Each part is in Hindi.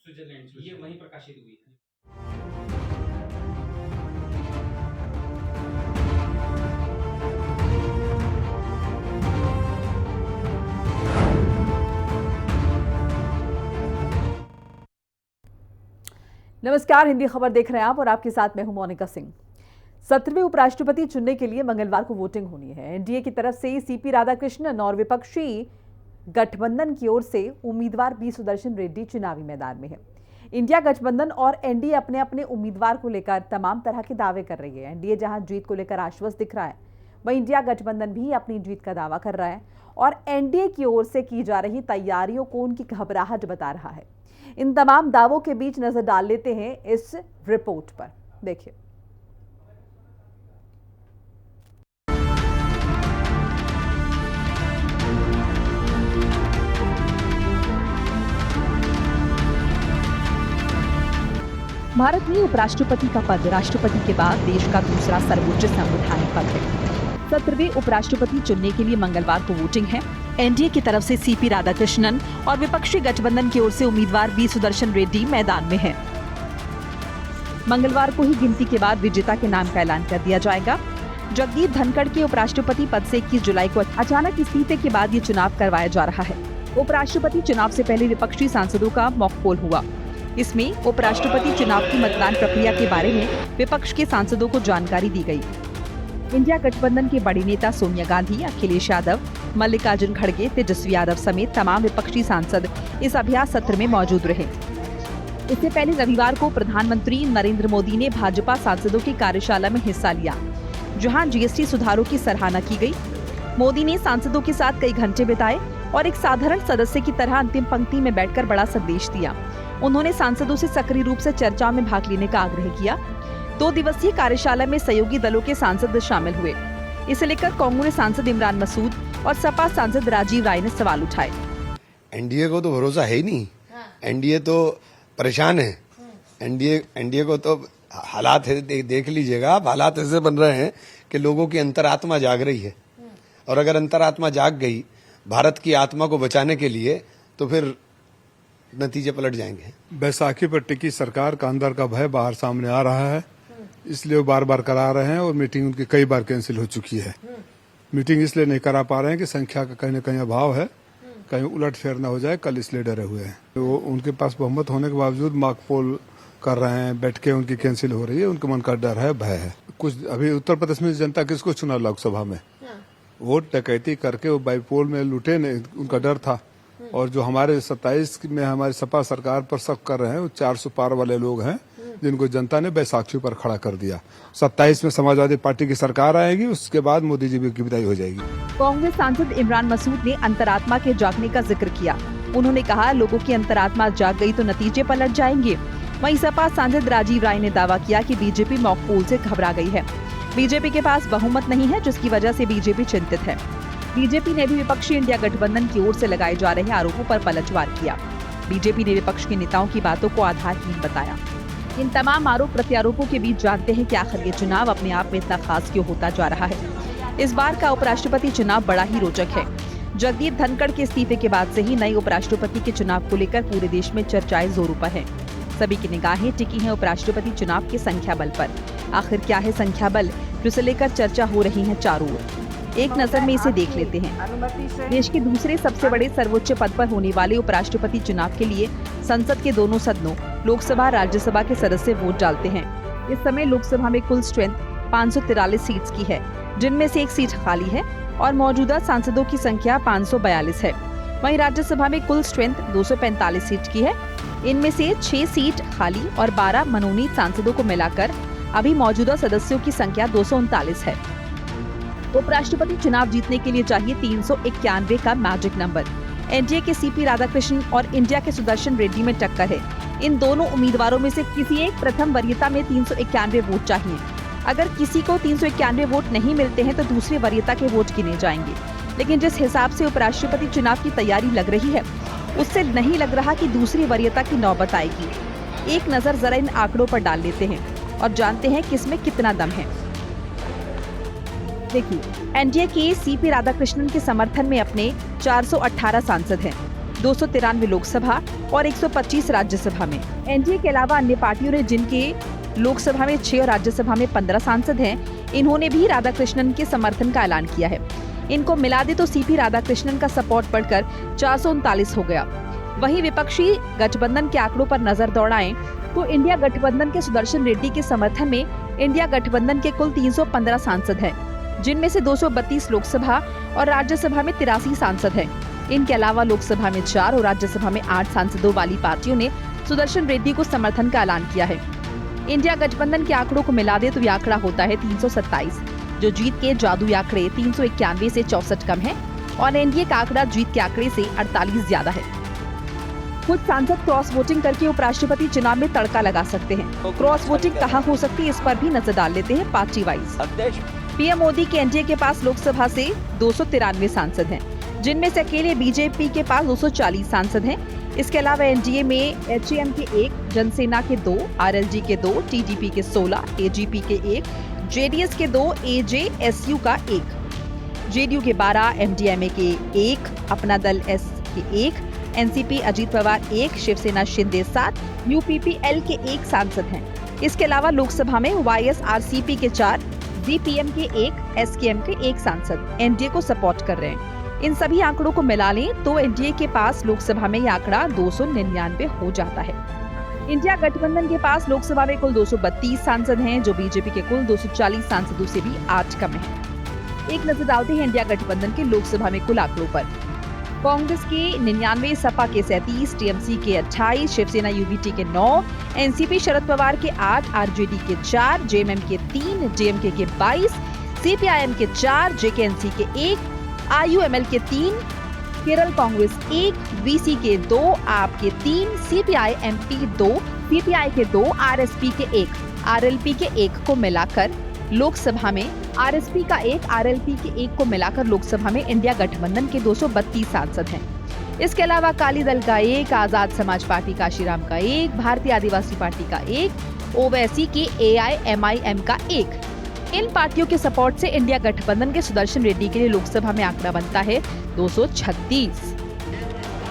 स्विट्जरलैंड ये वहीं प्रकाशित हुई है। नमस्कार, हिंदी खबर देख रहे हैं आप और आपके साथ मैं हूं मोनिका सिंह। 17वें उपराष्ट्रपति चुनने के लिए मंगलवार को वोटिंग होनी है। एनडीए की तरफ से सीपी राधाकृष्णन और विपक्षी गठबंधन की ओर से उम्मीदवार बी सुदर्शन रेड्डी चुनावी मैदान में है। इंडिया गठबंधन और एनडीए अपने अपने उम्मीदवार को लेकर तमाम तरह के दावे कर रही है। एनडीए जहां जीत को लेकर आश्वस्त दिख रहा है, वहीं इंडिया गठबंधन भी अपनी जीत का दावा कर रहा है और एनडीए की ओर से की जा रही तैयारियों को उनकी घबराहट बता रहा है। इन तमाम दावों के बीच नजर डाल लेते हैं इस रिपोर्ट पर। देखिए, भारत में उपराष्ट्रपति का पद राष्ट्रपति के बाद देश का दूसरा सर्वोच्च संवैधानिक पद है। 17वें उपराष्ट्रपति चुनने के लिए मंगलवार को वोटिंग है। एनडीए की तरफ से सीपी राधाकृष्णन और विपक्षी गठबंधन की ओर से उम्मीदवार बी सुदर्शन रेड्डी मैदान में है। मंगलवार को ही गिनती के बाद विजेता के नाम का ऐलान कर दिया जाएगा। जगदीप धनखड़ के उपराष्ट्रपति पद से 21 जुलाई को अचानक इस्तीफे के बाद ये चुनाव करवाया जा रहा है। उपराष्ट्रपति चुनाव से पहले विपक्षी सांसदों का मॉक पोल हुआ। इसमें उपराष्ट्रपति चुनाव की मतदान प्रक्रिया के बारे में विपक्ष के सांसदों को जानकारी दी गई। इंडिया गठबंधन के बड़े नेता सोनिया गांधी, अखिलेश यादव, मल्लिकार्जुन खड़गे, तेजस्वी यादव समेत तमाम विपक्षी सांसद इस अभ्यास सत्र में मौजूद रहे। इससे पहले रविवार को प्रधानमंत्री नरेंद्र मोदी ने भाजपा सांसदों की कार्यशाला में हिस्सा लिया, जहां जीएसटी सुधारों की सराहना की गई। मोदी ने सांसदों के साथ कई घंटे बिताए और एक साधारण सदस्य की तरह अंतिम पंक्ति में बैठकर बड़ा संदेश दिया। उन्होंने सांसदों से सक्रिय रूप से चर्चा में भाग लेने का आग्रह किया। 2 दिवसीय कार्यशाला में सहयोगी दलों के सांसद शामिल हुए। इसे लेकर कांग्रेस सांसद इमरान मसूद और सपा सांसद राजीव राय ने सवाल उठाए। एनडीए को तो भरोसा है ही नहीं। एनडीए तो परेशान है। एनडीए को तो हालात है, देख लीजिएगा आप, हालात ऐसे बन रहे हैं कि लोगों की अंतरात्मा जाग रही है। और अगर अंतरात्मा जाग गई भारत की आत्मा को बचाने के लिए, तो फिर नतीजे पलट जाएंगे। बैसाखी पर टिकी सरकार का अंदर का भय बाहर सामने आ रहा है, इसलिए वो बार बार करा रहे हैं और मीटिंग उनकी कई बार कैंसिल हो चुकी है। मीटिंग इसलिए नहीं करा पा रहे हैं कि संख्या का कहीं न कहीं अभाव है, कहीं उलट फेर न हो जाए, कल इसलिए डरे हुए हैं। तो वो उनके पास बहुमत होने के बावजूद मॉक पोल कर रहे हैं, बैठ के उनकी कैंसिल हो रही है। उनके मन का डर है, भय है। कुछ अभी उत्तर प्रदेश में जनता किसको चुना लोकसभा में? वोट डकैती करके वो बाईपोल में लुटे ने, उनका डर था। और जो हमारे 27 में हमारी सपा सरकार पर शक कर रहे हैं, वो 400 पार वाले लोग हैं जिनको जनता ने बैसाखी पर खड़ा कर दिया। 27 में समाजवादी पार्टी की सरकार आएगी, उसके बाद मोदी जी की विदाई हो जाएगी। कांग्रेस सांसद इमरान मसूद ने अंतरात्मा के जागने का जिक्र किया। उन्होंने कहा, लोगों की अंतरात्मा जाग गई तो नतीजे पलट जाएंगे। वहीं सपा सांसद राजीव राय ने दावा किया कि बीजेपी मॉक पोल से घबरा गई है। बीजेपी के पास बहुमत नहीं है, जिसकी वजह से बीजेपी चिंतित है। बीजेपी ने भी विपक्षी इंडिया गठबंधन की ओर से लगाए जा रहे आरोपों पर पलटवार किया। बीजेपी ने विपक्ष के नेताओं की बातों को आधारहीन बताया। इन तमाम आरोप प्रत्यारोपों के बीच जानते हैं कि आखिर ये चुनाव अपने आप में इतना खास क्यों होता जा रहा है। इस बार का उपराष्ट्रपति चुनाव बड़ा ही रोचक है। जगदीप धनखड़ के इस्तीफे के बाद से ही नए उपराष्ट्रपति के चुनाव को लेकर पूरे देश में चर्चाएं जोरों पर है। सभी की निगाहें टिकी हैं उपराष्ट्रपति चुनाव के संख्या बल पर। आखिर क्या है संख्या बल, जिसे लेकर चर्चा हो रही है चारों ओर। एक नजर में इसे देख लेते हैं। देश के दूसरे सबसे बड़े सर्वोच्च पद पर होने वाले उपराष्ट्रपति चुनाव के लिए संसद के दोनों सदनों लोकसभा राज्यसभा के सदस्य वोट डालते हैं। इस समय लोकसभा में कुल स्ट्रेंथ 543 सीट्स की है, जिनमें से 1 सीट खाली है और मौजूदा सांसदों की संख्या 542 है। वहीं राज्यसभा में कुल स्ट्रेंथ 245 सीट की है। इनमें से 6 सीट खाली और 12 मनोनीत सांसदों को मिलाकर अभी मौजूदा सदस्यों की संख्या 239 है। उपराष्ट्रपति चुनाव जीतने के लिए चाहिए 391 का मैजिक नंबर। एनडीए के सीपी राधाकृष्णन और इंडिया के सुदर्शन रेड्डी में टक्कर है। इन दोनों उम्मीदवारों में से किसी एक प्रथम वरीयता में 391 वोट चाहिए। अगर किसी को 391 वोट नहीं मिलते हैं तो दूसरे वरीयता के वोट गिने जाएंगे। लेकिन जिस हिसाब से उपराष्ट्रपति चुनाव की तैयारी लग रही है, उससे नहीं लग रहा कि दूसरी वरीयता की नौबत आएगी। एक नजर जरा इन आंकड़ों पर डाल लेते हैं और जानते हैं किसमें कितना दम है। देखिए, एनडीए के सीपी राधाकृष्णन के समर्थन में अपने 418 सांसद हैं, 293 लोकसभा और 125 राज्यसभा में। एनडीए के अलावा अन्य पार्टियों ने जिनके लोकसभा में 6 और राज्यसभा में 15 सांसद हैं, इन्होंने भी राधाकृष्णन के समर्थन का ऐलान किया है। इनको मिला दे तो सीपी राधाकृष्णन का सपोर्ट बढ़कर 439 हो गया। वहीं विपक्षी गठबंधन के आंकड़ों पर नजर दौड़ाएं तो इंडिया गठबंधन के सुदर्शन रेड्डी के समर्थन में इंडिया गठबंधन के कुल 315 सांसद हैं, जिनमें से 232 लोकसभा और राज्यसभा में 83 सांसद हैं। इनके अलावा लोकसभा में 4 और राज्यसभा में 8 सांसदों वाली पार्टियों ने सुदर्शन रेड्डी को समर्थन का ऐलान किया है। इंडिया गठबंधन के आंकड़ों को मिला दे तो ये आंकड़ा होता है 327, जो जीत के जादुई आंकड़े 391 से 64 कम है और एनडीए का आंकड़ा जीत के आंकड़े से 48 ज्यादा है। कुछ सांसद क्रॉस वोटिंग करके उपराष्ट्रपति चुनाव में तड़का लगा सकते हैं। क्रॉस वोटिंग कहाँ हो सकती है, इस पर भी नजर डाल लेते हैं पार्टी वाइज। पीएम मोदी के एनडीए के पास लोकसभा से 293 सांसद हैं, जिनमें से अकेले बीजेपी के पास 240 सांसद हैं। इसके अलावा एनडीए में एचएम के 1, जनसेना के 2, आरएलडी के 2, टीडीपी के 16, एजीपी के 1, जेडीएस के 2, एजेएसयू का 1, जेडीयू के 12, एमडीएमए के 1, अपना दल एस के 1, एनसीपी अजीत पवार 1, शिवसेना शिंदे 7, यूपीपीएल के 1 सांसद हैं। इसके अलावा लोकसभा में वाईएसआरसीपी के 4, जीपीएम के 1, एसकेएम के 1 सांसद एनडीए को सपोर्ट कर रहे हैं। इन सभी आंकड़ों को मिला लें तो एनडीए के पास लोकसभा में यह आंकड़ा 299 हो जाता है। इंडिया गठबंधन के पास लोकसभा में कुल 232 सांसद हैं, जो बीजेपी के कुल 240 सांसदों से भी 8 कम है। एक नजर डालते हैं इंडिया गठबंधन के लोकसभा में कुल आंकड़ों पर। कांग्रेस के 99, सपा के 37, टीएमसी के 28, शिवसेना यूबीटी के 9, एनसीपी शरद पवार के 8, आरजेडी के 4, जेएमएम के 3, जेएमके के 22, सीपीआईएम के 4, जेकेएनसी के 1, आईयूएमएल के 3, केरल कांग्रेस 1, वीसी के 2, आप के 3, सीपीआई एमपी 2, सीपीआई के 2, आरएसपी के 1, आरएलपी के 1 को मिलाकर लोकसभा में आरएसपी का 1, आरएलपी के 1 को मिलाकर लोकसभा में इंडिया गठबंधन के 232 सांसद हैं। इसके अलावा अकाली दल का 1, आजाद समाज पार्टी काशीराम का 1, भारतीय आदिवासी पार्टी का 1, ओवैसी की एआईएमआईएम का 1। इन पार्टियों के सपोर्ट से इंडिया गठबंधन के सुदर्शन रेड्डी के लिए लोकसभा में आंकड़ा बनता है 236।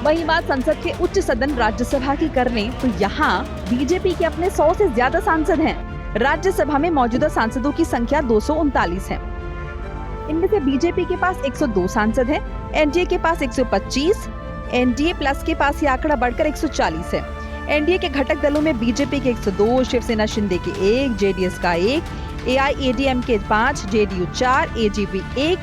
वहीं बात संसद के उच्च सदन राज्यसभा की कर लें तो यहाँ बीजेपी के अपने 100 से ज्यादा सांसद हैं। राज्यसभा में मौजूदा सांसदों की संख्या 239 है। इनमें से बीजेपी के पास 102 सांसद हैं, एनडीए के पास 125, एनडीए प्लस के पास ये आंकड़ा बढ़कर 140 है। एनडीए के घटक दलों में बीजेपी के 102, शिवसेना शिंदे के 1, जेडीएस का 1, एआईएडीएम के 5, JDU 4, AGP 1,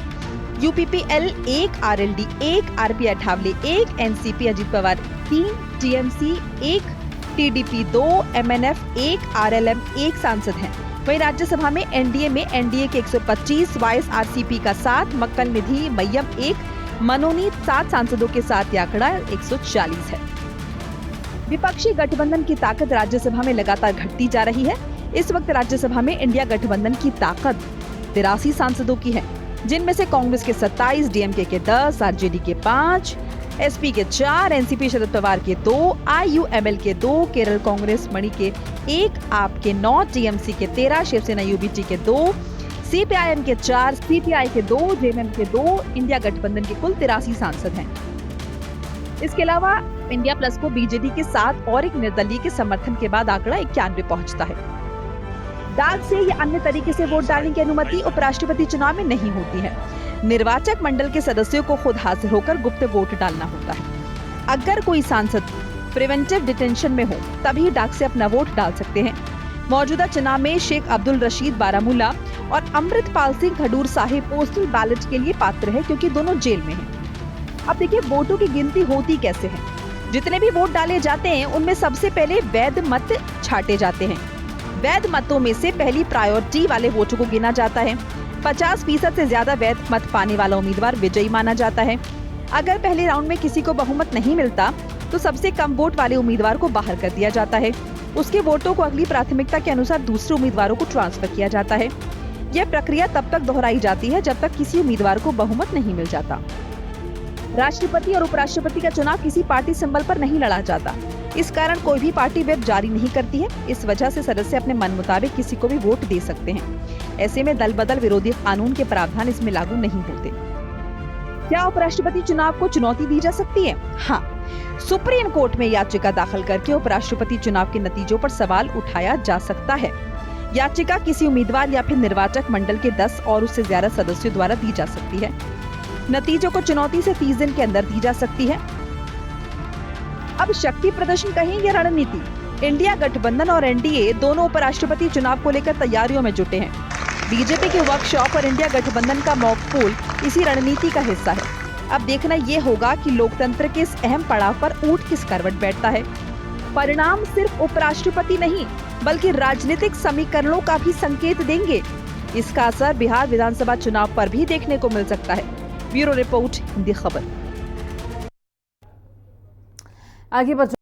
UPPL 1, RLD 1, RP Athawale 1, NCP Ajit Pawar 3, TMC 1, TDP 2, MNF 1, RLM 1 सांसद हैं। वहीं राज्यसभा में एनडीए के 125, वाईएसआरसीपी का 7, मक्कल निधि मय्यम 1, मनोनीत 7 सांसदों के साथ यह आंकड़ा 140 है। विपक्षी गठबंधन की ताकत राज्यसभा में लगातार घटती जा रही है। इस वक्त राज्यसभा में इंडिया गठबंधन की ताकत 83 सांसदों की है, जिनमें से कांग्रेस के 27, डीएमके के 10, आरजेडी के 5, एसपी के 4, एनसीपी शरद पवार के 2, आईयूएमएल के 2, केरल कांग्रेस मणि के 1, आप के 9, टीएमसी के 13, शिवसेना यूबीटी के 2, सीपीआईएम के 4, सीपीआई के 2, जेएमएम के 2, इंडिया गठबंधन के कुल 83 सांसद हैं। इसके अलावा इंडिया प्लस को बीजेडी के 7 और एक निर्दलीय के समर्थन के बाद आंकड़ा 91 पहुंचता है। डाक से या अन्य तरीके से वोट डालने की अनुमति उपराष्ट्रपति चुनाव में नहीं होती है। निर्वाचक मंडल के सदस्यों को खुद हाजिर होकर गुप्त वोट डालना होता है। अगर कोई सांसद प्रिवेंटिव डिटेंशन में हो तभी डाक से अपना वोट डाल सकते हैं। मौजूदा चुनाव में शेख अब्दुल रशीद बारामूला और अमृतपाल सिंह खडूर साहिब पोस्टल बैलेट के लिए पात्र है, क्योंकि दोनों जेल में हैं। अब देखिए वोटों की गिनती होती कैसे है। जितने भी वोट डाले जाते हैं उनमें सबसे पहले वैध मत छांटे जाते हैं। वैध मतों में से पहली प्रायोरिटी वाले वोटों को गिना जाता है। 50% से ज्यादा वैध मत पाने वाला उम्मीदवार विजयी माना जाता है। अगर पहले राउंड में किसी को बहुमत नहीं मिलता तो सबसे कम वोट वाले उम्मीदवार को बाहर कर दिया जाता है। उसके वोटों को अगली प्राथमिकता के अनुसार दूसरे उम्मीदवारों को ट्रांसफर किया जाता है। यह प्रक्रिया तब तक दोहराई जाती है जब तक किसी उम्मीदवार को बहुमत नहीं मिल जाता। राष्ट्रपति और उपराष्ट्रपति का चुनाव किसी पार्टी सिंबल पर नहीं लड़ा जाता। इस कारण कोई भी पार्टी व्हिप जारी नहीं करती है। इस वजह से सदस्य अपने मन मुताबिक किसी को भी वोट दे सकते हैं। ऐसे में दल बदल विरोधी कानून के प्रावधान इसमें लागू नहीं होते। क्या उपराष्ट्रपति चुनाव को चुनौती दी जा सकती है? हाँ, सुप्रीम कोर्ट में याचिका दाखिल करके उपराष्ट्रपति चुनाव के नतीजों पर सवाल उठाया जा सकता है। याचिका किसी उम्मीदवार या फिर निर्वाचक मंडल के 10 और उससे ज्यादा सदस्यों द्वारा दी जा सकती है। नतीजों को चुनौती से 30 दिन के अंदर दी जा सकती है। अब शक्ति प्रदर्शन कहें या रणनीति, इंडिया गठबंधन और एनडीए दोनों उपराष्ट्रपति चुनाव को लेकर तैयारियों में जुटे हैं। बीजेपी के वर्कशॉप और इंडिया गठबंधन का मॉक पोल इसी रणनीति का हिस्सा है। अब देखना ये होगा कि लोकतंत्र के इस अहम पड़ाव पर ऊंट किस करवट बैठता है। परिणाम सिर्फ उपराष्ट्रपति नहीं बल्कि राजनीतिक समीकरणों का भी संकेत देंगे। इसका असर बिहार विधानसभा चुनाव पर भी देखने को मिल सकता है। ब्यूरो रिपोर्ट, हिंदी खबर। आगे बढ़